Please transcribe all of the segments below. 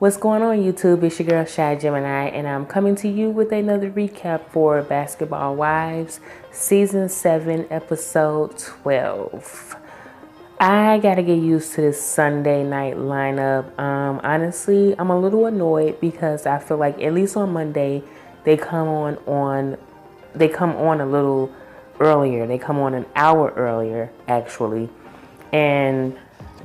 What's going on, YouTube? It's your girl Shy Gemini, and I'm coming to you with another recap for Basketball Wives, Season 7, Episode 12. I gotta get used to this Sunday night lineup. Honestly, I'm a little annoyed because I feel like at least on Monday they come on a little earlier. They come on an hour earlier, actually, and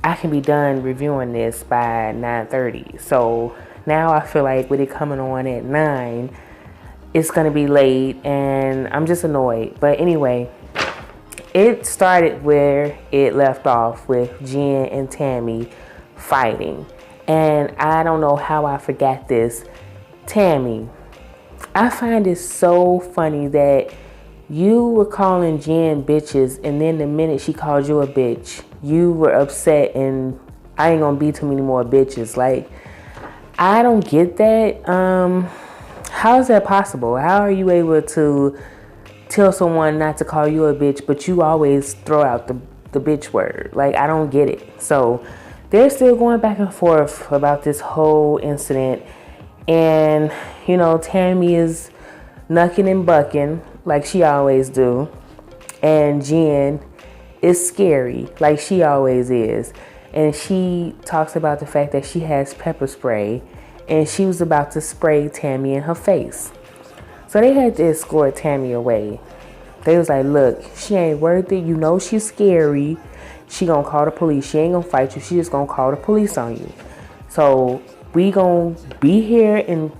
I can be done reviewing this by 9:30. So now I feel like with it coming on at 9, it's gonna be late, and I'm just annoyed. But anyway, it started where it left off with Jen and Tammy fighting, and I don't know how I forgot this. Tammy, I find it so funny that you were calling Jen bitches, and then the minute she called you a bitch, you were upset, and I ain't gonna be too many more bitches. Like, I don't get that. How is that possible? How are you able to tell someone not to call you a bitch, but you always throw out the bitch word? Like, I don't get it. So they're still going back and forth about this whole incident, and Tammy is knucking and bucking like she always do, and Jen is scary like she always is, and she talks about the fact that she has pepper spray, and she was about to spray Tammy in her face. So they had to escort Tammy away. They was like, look, she ain't worth it. You know she's scary. She gonna call the police. She ain't gonna fight you. She just gonna call the police on you. So we gonna be here and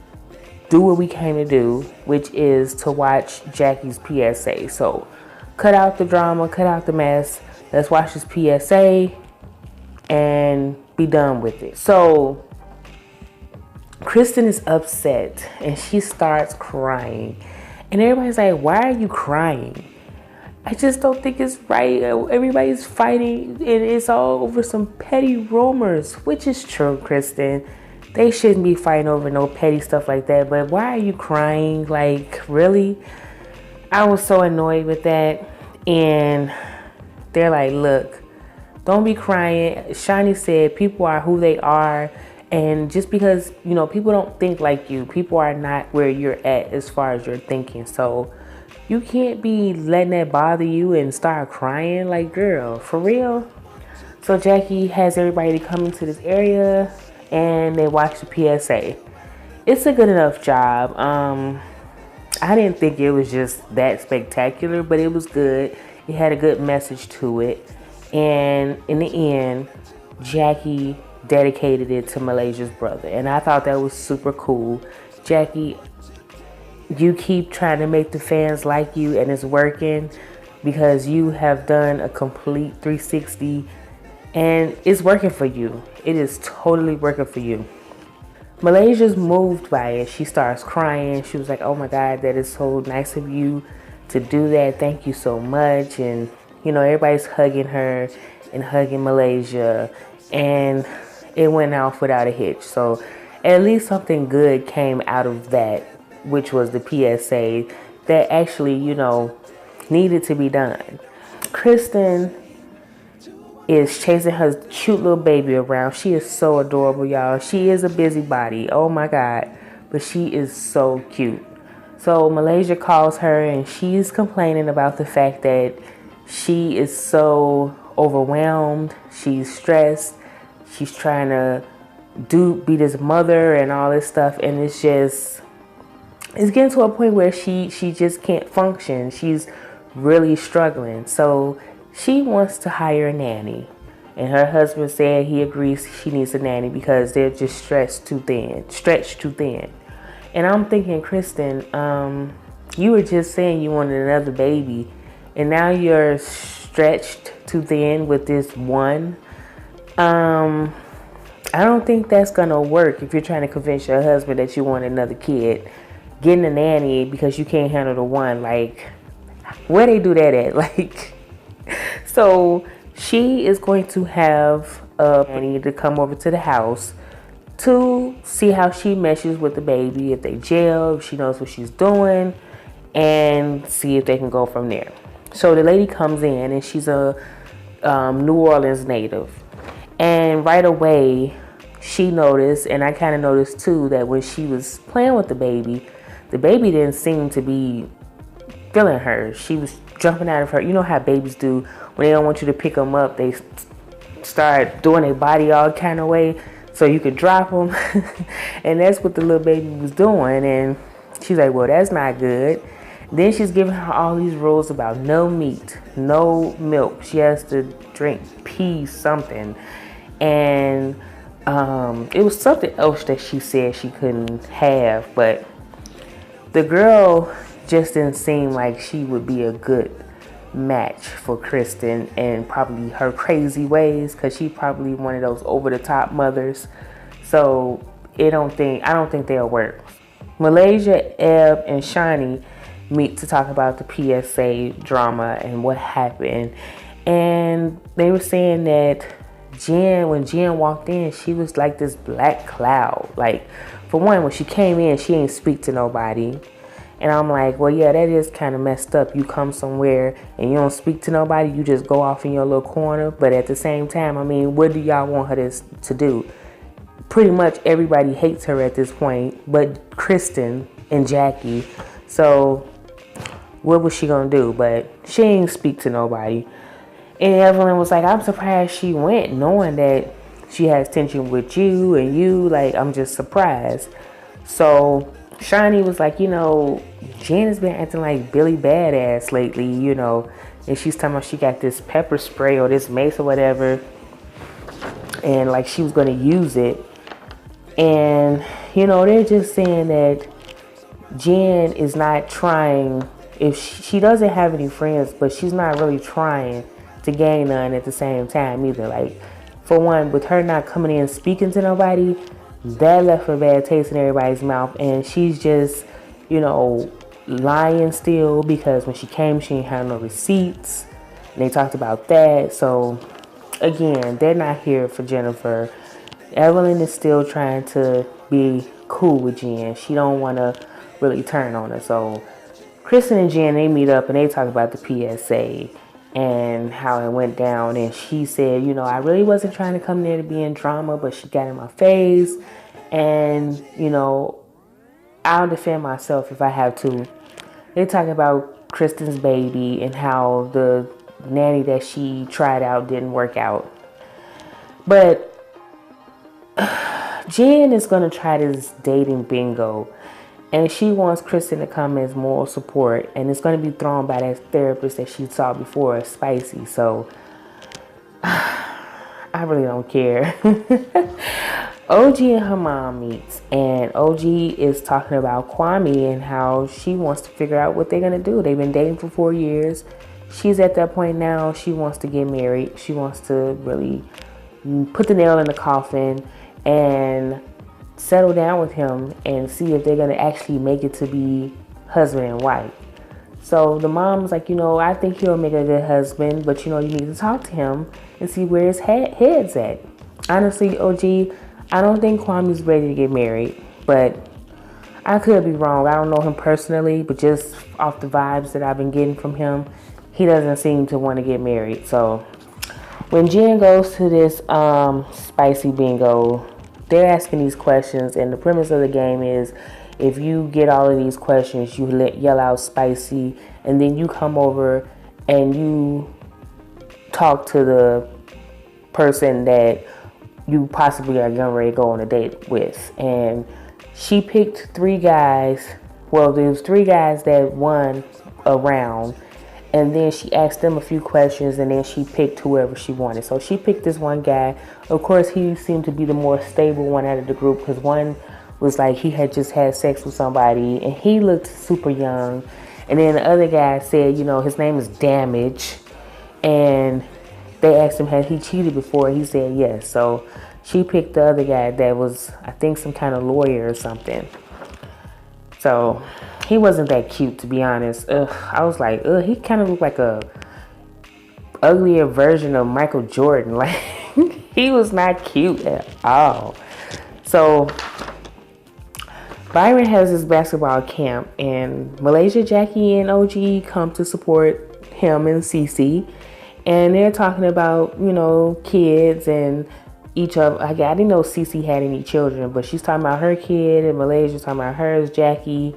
do what we came to do, which is to watch Jackie's PSA. So cut out the drama, cut out the mess. Let's watch this PSA and be done with it. So Kristen is upset and she starts crying. And everybody's like, why are you crying? I just don't think it's right. Everybody's fighting and it's all over some petty rumors, which is true, Kristen. They shouldn't be fighting over no petty stuff like that. But why are you crying? Like, really? I was so annoyed with that. And they're like, look, don't be crying. Shiny said people are who they are. And just because, people don't think like you, people are not where you're at as far as your thinking. So you can't be letting that bother you and start crying. Like, girl, for real? So Jackie has everybody come into this area and they watch the PSA. It's a good enough job. I didn't think it was just that spectacular, but it was good. It had a good message to it. And in the end, Jackie dedicated it to Malaysia's brother. And I thought that was super cool. Jackie, you keep trying to make the fans like you, and it's working because you have done a complete 360 and it's working for you. It is totally working for you. Malaysia's moved by it. She starts crying. She was like, oh my God, that is so nice of you to do that. Thank you so much. And, everybody's hugging her and hugging Malaysia. And it went off without a hitch. So at least something good came out of that, which was the PSA that actually, needed to be done. Kristen is chasing her cute little baby around. She is so adorable, y'all. She is a busybody. Oh my God. But she is so cute. So Malaysia calls her and she's complaining about the fact that she is so overwhelmed. She's stressed. She's trying to be this mother and all this stuff. And it's getting to a point where she just can't function. She's really struggling. So she wants to hire a nanny, and her husband said he agrees she needs a nanny because they're just stretched too thin. And I'm thinking, Kristen, you were just saying you wanted another baby, and now you're stretched too thin with this one. I don't think that's gonna work if you're trying to convince your husband that you want another kid. Getting a nanny because you can't handle the one, like, where they do that at? Like, so she is going to have a nanny to come over to the house to see how she meshes with the baby, if they gel, if she knows what she's doing, and see if they can go from there. So the lady comes in and she's a New Orleans native. And right away, she noticed, and I kind of noticed too, that when she was playing with the baby didn't seem to be feeling her. She was jumping out of her. You know how babies do when they don't want you to pick them up, they start doing their body all kind of way so you could drop them. And that's what the little baby was doing. And she's like, well, that's not good. Then she's giving her all these rules about no meat, no milk. She has to drink pee something. And it was something else that she said she couldn't have. But the girl just didn't seem like she would be a good match for Kristen and probably her crazy ways, because she's probably one of those over-the-top mothers. So I don't think they'll work. Malaysia, Eb, and Shani meet to talk about the PSA drama and what happened. And they were saying that when Jen walked in, she was like this black cloud. Like, for one, when she came in, she didn't speak to nobody. And I'm like, well, yeah, that is kind of messed up. You come somewhere and you don't speak to nobody. You just go off in your little corner. But at the same time, I mean, what do y'all want her to do? Pretty much everybody hates her at this point, but Kristen and Jackie. So what was she going to do? But she didn't speak to nobody. And Evelyn was like, I'm surprised she went knowing that she has tension with you and you. Like, I'm just surprised. So Shani was like, Jen has been acting like Billy Badass lately, and she's talking about she got this pepper spray or this mace or whatever, and like she was going to use it. And, they're just saying that Jen is not trying, if she doesn't have any friends, but she's not really trying to gain none at the same time either. Like, for one, with her not coming in speaking to nobody, that left a bad taste in everybody's mouth. And she's just, lying still, because when she came, she didn't have no receipts. And they talked about that. So, again, they're not here for Jennifer. Evelyn is still trying to be cool with Jen. She don't want to really turn on her. So, Kristen and Jen, they meet up and they talk about the PSA and how it went down. And she said, I really wasn't trying to come there to be in drama, but she got in my face. And, I'll defend myself if I have to. They talk about Kristen's baby and how the nanny that she tried out didn't work out. But Jen is going to try this dating bingo. And she wants Kristen to come as moral support. And it's going to be thrown by that therapist that she saw before, Spicy. So, I really don't care. OG and her mom meets. And OG is talking about Kwame and how she wants to figure out what they're going to do. They've been dating for 4 years. She's at that point now. She wants to get married. She wants to really put the nail in the coffin and settle down with him and see if they're going to actually make it to be husband and wife. So the mom's like, I think he'll make a good husband, but you need to talk to him and see where his head's at. Honestly, OG, I don't think Kwame's ready to get married, but I could be wrong. I don't know him personally, but just off the vibes that I've been getting from him, he doesn't seem to want to get married. So when Jen goes to this spicy bingo, they're asking these questions, and the premise of the game is if you get all of these questions, you yell out spicy, and then you come over and you talk to the person that you possibly are getting ready to go on a date with. And she picked 3 guys. Well, there's 3 guys that won a round. And then she asked them a few questions, and then she picked whoever she wanted. So she picked this one guy. Of course, he seemed to be the more stable one out of the group, because one was like he had just had sex with somebody, and he looked super young. And then the other guy said, his name is Damage. And they asked him, had he cheated before? He said yes. So she picked the other guy that was, I think, some kind of lawyer or something. So he wasn't that cute, to be honest. I was like, he kind of looked like a uglier version of Michael Jordan. Like, he was not cute at all. So Byron has his basketball camp, and Malaysia, Jackie, and OG come to support him and Cece. And they're talking about, kids and each of, I didn't know Cece had any children, but she's talking about her kid, and Malaysia's talking about hers, Jackie.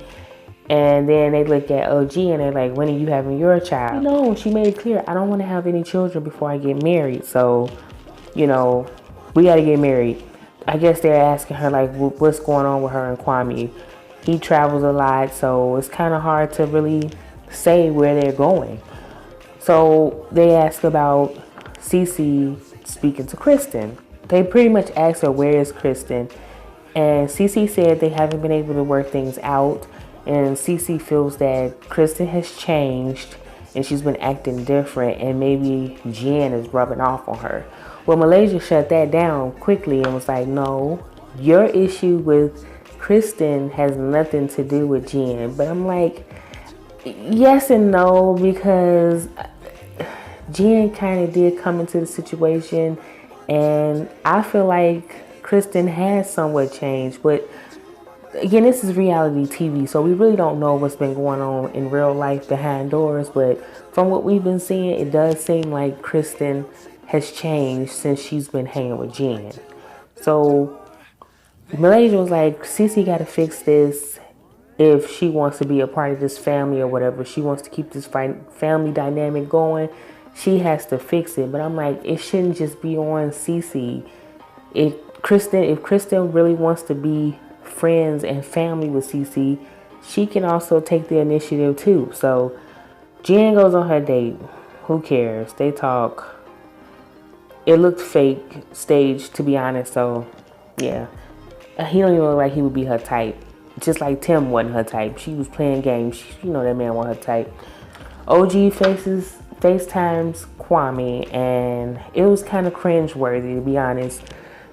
And then they look at OG and they're like, when are you having your child? She made it clear, I don't want to have any children before I get married. So, we got to get married. I guess they're asking her, like, what's going on with her and Kwame. He travels a lot, so it's kind of hard to really say where they're going. So they ask about Cece speaking to Kristen. They pretty much asked her, where is Kristen? And Cece said they haven't been able to work things out. And Cece feels that Kristen has changed and she's been acting different, and maybe Jen is rubbing off on her. Well, Malaysia shut that down quickly and was like, no, your issue with Kristen has nothing to do with Jen. But I'm like, yes and no, because Jen kind of did come into the situation, and I feel like Kristen has somewhat changed. But again, this is reality TV, so we really don't know what's been going on in real life behind doors. But from what we've been seeing, it does seem like Kristen has changed since she's been hanging with Jen. So Malaysia was like, Cece got to fix this if she wants to be a part of this family or whatever. She wants to keep this family dynamic going. She has to fix it. But I'm like, it shouldn't just be on Cece. If Kristen really wants to be friends and family with Cece, she can also take the initiative too. So Jen goes on her date. Who cares? They talk. It looked fake, staged, to be honest. So yeah, he don't even look like he would be her type. Just like Tim wasn't her type. She was playing games. That man wasn't her type. OG FaceTimes Kwame, and it was kind of cringe-worthy, to be honest,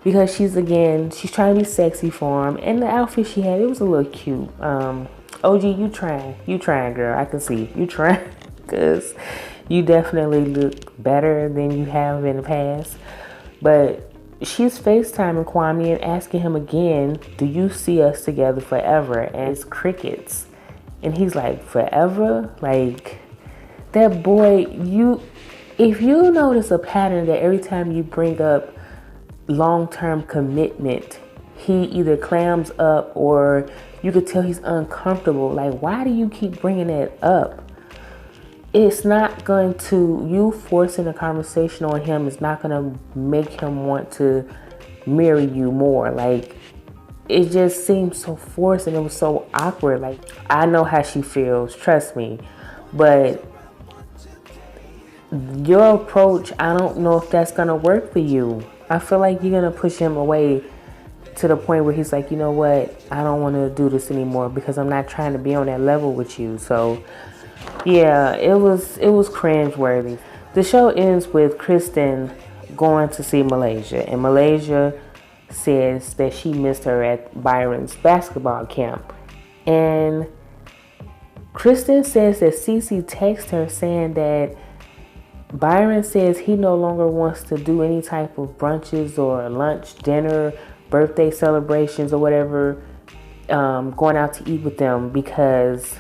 because she's trying to be sexy for him, and the outfit she had, it was a little cute. OG, you trying, girl. I can see you trying, because you definitely look better than you have in the past. But she's FaceTiming Kwame and asking him again, do you see us together forever? And it's crickets. And he's like, forever? Like, that boy, if you notice a pattern that every time you bring up long-term commitment, he either clams up or you could tell he's uncomfortable. Like, why do you keep bringing that up? It's not going to, you forcing a conversation on him is not going to make him want to marry you more. Like, it just seems so forced and it was so awkward. Like, I know how she feels, trust me. But your approach, I don't know if that's going to work for you. I feel like you're going to push him away to the point where he's like, you know what? I don't want to do this anymore because I'm not trying to be on that level with you. So yeah, it was cringe-worthy. The show ends with Kristen going to see Malaysia, and Malaysia says that she missed her at Byron's basketball camp. And Kristen says that Cece texted her saying that Byron says he no longer wants to do any type of brunches or lunch, dinner, birthday celebrations or whatever, going out to eat with them, because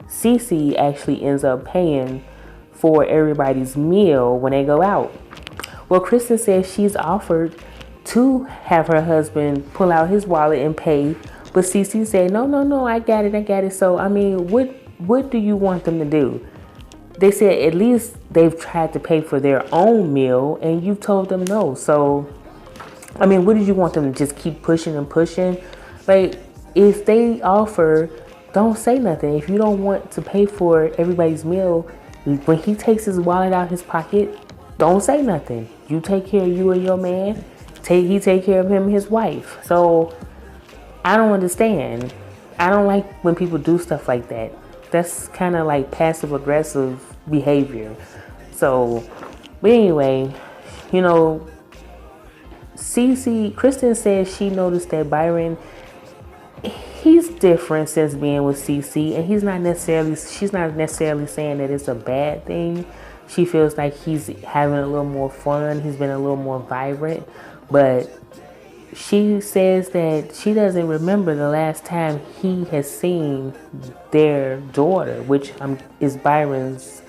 Cece actually ends up paying for everybody's meal when they go out. Well, Kristen says she's offered to have her husband pull out his wallet and pay, but Cece said, no, I got it. So, I mean, what do you want them to do? They said at least they've tried to pay for their own meal, and you've told them no. So, I mean, what did you want them to just keep pushing and pushing? Like, if they offer, don't say nothing. If you don't want to pay for everybody's meal, when he takes his wallet out his pocket, don't say nothing. You take care of you and your man. He take care of him and his wife. So I don't understand. I don't like when people do stuff like that. That's kind of like passive aggressive behavior. So, but anyway, Kristen says she noticed that Byron, he's different since being with Cece, and she's not necessarily saying that it's a bad thing. She feels like he's having a little more fun. He's been a little more vibrant, but she says that she doesn't remember the last time he has seen their daughter, which is Byron's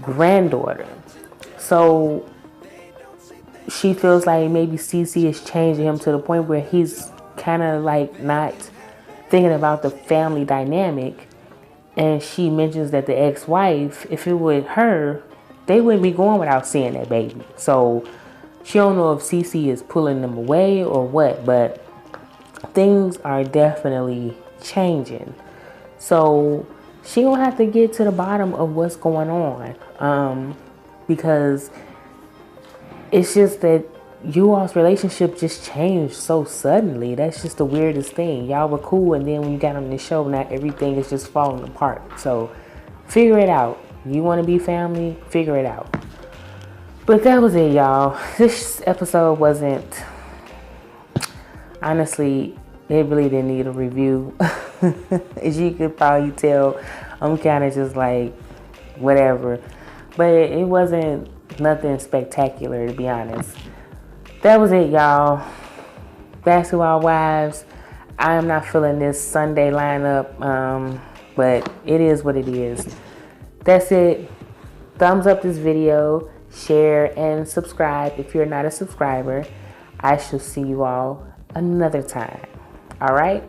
granddaughter. So she feels like maybe Cece is changing him to the point where he's kind of like not thinking about the family dynamic. And she mentions that the ex-wife, if it were her, they wouldn't be going without seeing that baby. So she don't know if Cece is pulling them away or what, but things are definitely changing. So she gonna have to get to the bottom of what's going on, because it's just that you all's relationship just changed so suddenly. That's just the weirdest thing. Y'all were cool, and then when you got on the show, now everything is just falling apart. So figure it out. You want to be family? Figure it out. But that was it, y'all. This episode wasn't, honestly, it really didn't need a review. As you could probably tell, I'm kind of just like whatever. But it wasn't nothing spectacular, to be honest. That was it, y'all. Basketball Wives. I am not feeling this Sunday lineup, but it is what it is. That's it. Thumbs up this video, share, and subscribe if you're not a subscriber. I shall see you all another time. All right?